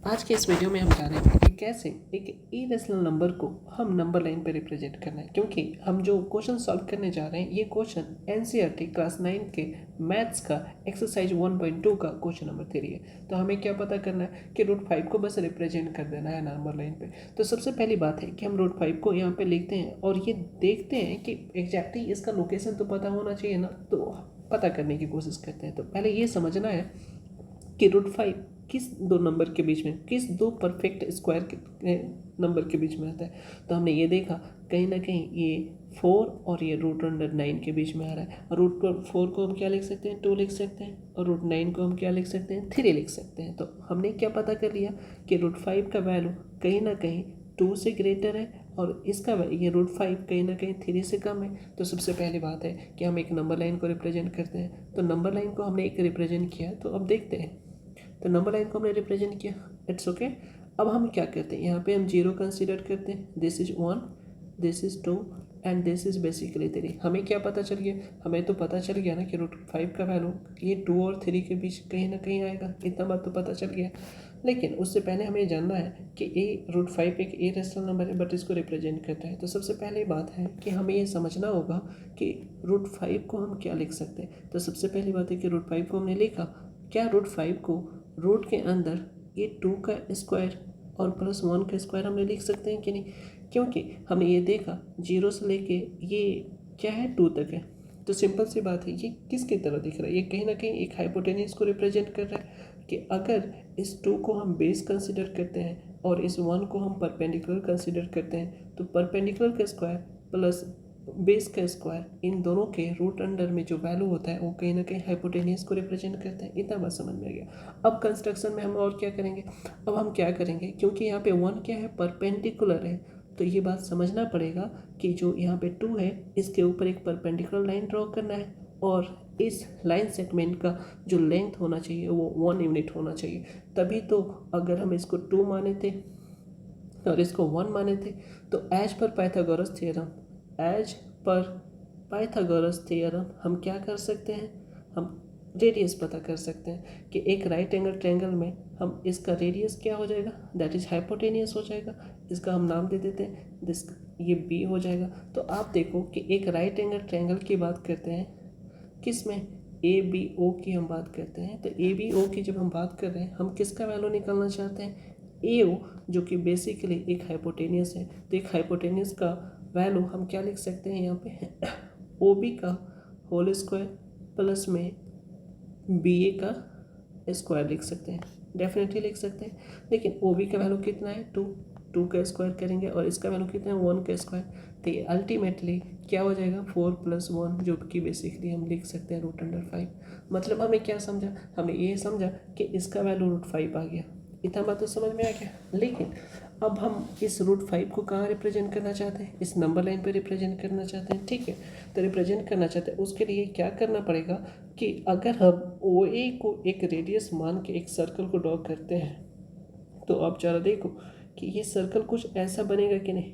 आज के इस वीडियो में हम जानेंगे कि कैसे एक इरेशनल नंबर को हम नंबर लाइन पर रिप्रेजेंट करना है, क्योंकि हम जो क्वेश्चन सॉल्व करने जा रहे हैं ये क्वेश्चन एनसीईआरटी क्लास 9 के मैथ्स का एक्सरसाइज 1.2 का क्वेश्चन नंबर 3 है। तो हमें क्या पता करना है कि √5 को बस रिप्रेजेंट कर देना है नंबर लाइन पे। तो सबसे पहली बात है कि हम √5 को यहाँ पे लिखते हैं और ये देखते हैं कि एग्जैक्टली इसका लोकेशन तो पता होना चाहिए ना, तो पता करने की कोशिश करते हैं। तो पहले ये समझना है कि √5 किस दो नंबर के बीच में, किस दो परफेक्ट स्क्वायर के नंबर के बीच में आता है। तो हमने ये देखा कहीं ना कहीं ये 4 और ये √9 के बीच में आ रहा है। √4 को हम क्या लिख सकते हैं, 2 लिख सकते हैं, और √9 को हम क्या लिख सकते हैं, 3 लिख सकते हैं। तो हमने क्या पता कर लिया कि √5 का वैल्यू कहीं ना कहीं 2 से ग्रेटर है और इसका ये √5 कहीं ना कहीं 3 से कम है। तो सबसे पहली बात है कि हम एक नंबर लाइन को रिप्रेजेंट करते हैं। तो नंबर लाइन को हमने एक रिप्रेजेंट किया, तो अब देखते हैं। तो नंबर लाइन को हमने रिप्रेजेंट किया, इट्स ओके। अब हम क्या करते हैं, यहाँ पे हम 0 कंसीडर करते हैं। This is 1, this is 2 and this is basically 3। हमें क्या पता चल गया, हमें तो पता चल गया ना कि √5 का वैल्यू ये 2 और 3 के बीच कहीं ना कहीं आएगा। इतना बात तो पता चल गया। लेकिन उससे पहले हमें जानना है कि √5 एक इरेशनल नंबर है बट इसको रिप्रेजेंट करता है। तो सबसे पहली बात है कि हमें ये समझना होगा कि √5 को हम क्या लिख सकते हैं। तो सबसे पहली बात है कि √5 को हमने लिखा, क्या √5 को रूट के अंदर ये 2 का स्क्वायर और +1 का स्क्वायर हमने लिख सकते हैं कि नहीं, क्योंकि हमने ये देखा 0 से लेके ये क्या है 2 तक है। तो सिंपल सी बात है, ये किसकी तरह दिख रहा है, ये कहीं ना कहीं एक हाइपोटेन्यूज को रिप्रेजेंट कर रहा है कि अगर इस 2 को हम बेस कंसिडर करते हैं और इस 1 को हम परपेंडिकुलर कंसिडर करते हैं, तो परपेंडिकुलर का स्क्वायर प्लस बेस का स्क्वायर, इन दोनों के रूट अंडर में जो वैल्यू होता है वो कहीं ना कहीं हाइपोटेन्यूज को रिप्रेजेंट करता है। इतना बात समझ में आ गया। अब कंस्ट्रक्शन में हम और क्या करेंगे, अब हम क्या करेंगे, क्योंकि यहाँ पे 1 क्या है, परपेंडिकुलर है, तो ये बात समझना पड़ेगा कि जो यहाँ पे 2 है इसके ऊपर एक परपेंडिकुलर लाइन ड्रॉ करना है और इस लाइन सेगमेंट का जो लेंथ होना चाहिए वो 1 यूनिट होना चाहिए। तभी तो अगर हम इसको 2 माने थे और इसको 1 माने थे, तो एज पर पाइथागोरस थ्योरम हम क्या कर सकते हैं, हम रेडियस पता कर सकते हैं कि एक राइट एंगल ट्रायंगल में हम इसका रेडियस क्या हो जाएगा, दैट इज हाइपोटेनियस हो जाएगा। इसका हम नाम दे देते हैं दिस, ये बी हो जाएगा। तो आप देखो कि एक राइट एंगल ट्रायंगल की बात करते हैं, किस में, ए बी ओ की हम बात करते हैं। तो ए बी ओ की जब हम बात कर रहे हैं, हम किसका वैल्यू निकालना चाहते हैं, ए ओ, जो कि बेसिकली एक हाइपोटेनियस है। तो एक हाइपोटेनियस का वैल्यू हम क्या लिख सकते हैं, यहाँ पे ओ बी का होल स्क्वायर प्लस में बी ए का स्क्वायर लिख सकते हैं, डेफिनेटली लिख सकते हैं। लेकिन ओ बी का वैल्यू कितना है, 2 का स्क्वायर करेंगे और इसका वैल्यू कितना है, 1 का स्क्वायर। तो ये अल्टीमेटली क्या हो जाएगा, 4 + 1, जो कि बेसिकली हम लिख सकते हैं √5। मतलब हमें क्या समझा, हमने ये समझा कि इसका वैल्यू √5 आ गया। इतना बात तो समझ में आ गया। लेकिन अब हम इस √5 को कहाँ रिप्रेजेंट करना चाहते हैं, इस नंबर लाइन पे रिप्रेजेंट करना चाहते हैं, ठीक है। तो रिप्रेजेंट करना चाहते हैं, उसके लिए क्या करना पड़ेगा कि अगर हम ओ ए को एक रेडियस मान के एक सर्कल को ड्रॉ करते हैं, तो आप जरा देखो कि ये सर्कल कुछ ऐसा बनेगा कि नहीं।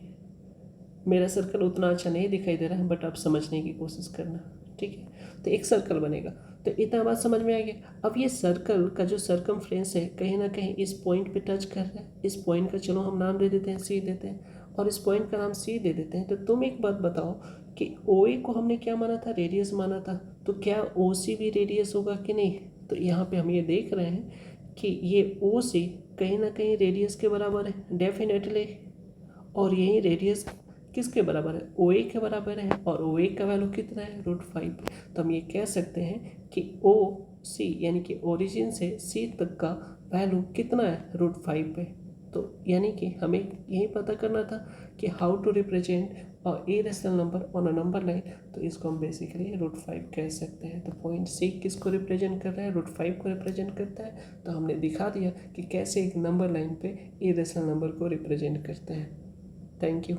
मेरा सर्कल उतना अच्छा नहीं दिखाई दे रहा है बट आप समझने की कोशिश करना, ठीक है। तो एक सर्कल बनेगा, तो इतना बात समझ में आ गया। अब ये सर्कल का जो सर्कमफ्रेंस है कहीं ना कहीं इस पॉइंट पे टच कर रहा है। इस पॉइंट का चलो हम नाम दे देते हैं सी देते हैं, और इस पॉइंट का नाम सी दे देते हैं। तो तुम एक बात बताओ कि ओ ए को हमने क्या माना था, रेडियस माना था, तो क्या ओ सी भी रेडियस होगा कि नहीं। तो यहाँ पे हम ये देख रहे हैं कि ये ओ सी कहीं ना कहीं रेडियस के बराबर है, डेफिनेटली। और यही रेडियस किसके बराबर है, ओ ए के बराबर है, और ओ ए का वैल्यू कितना है, √5। तो हम ये कह सकते हैं कि ओ सी यानी कि ओरिजिन से सी तक का वैल्यू कितना है, √5 पे। तो यानी कि हमें यही पता करना था कि how to represent irrational number on a number line. तो इसको हम बेसिकली √5 कह सकते हैं। तो पॉइंट सी किसको रिप्रेजेंट कर रहा है, √5 को रिप्रेजेंट करता है। तो हमने दिखा दिया कि कैसे एक नंबर लाइन पे इरेशनल नंबर को रिप्रेजेंट करते हैं। Thank you.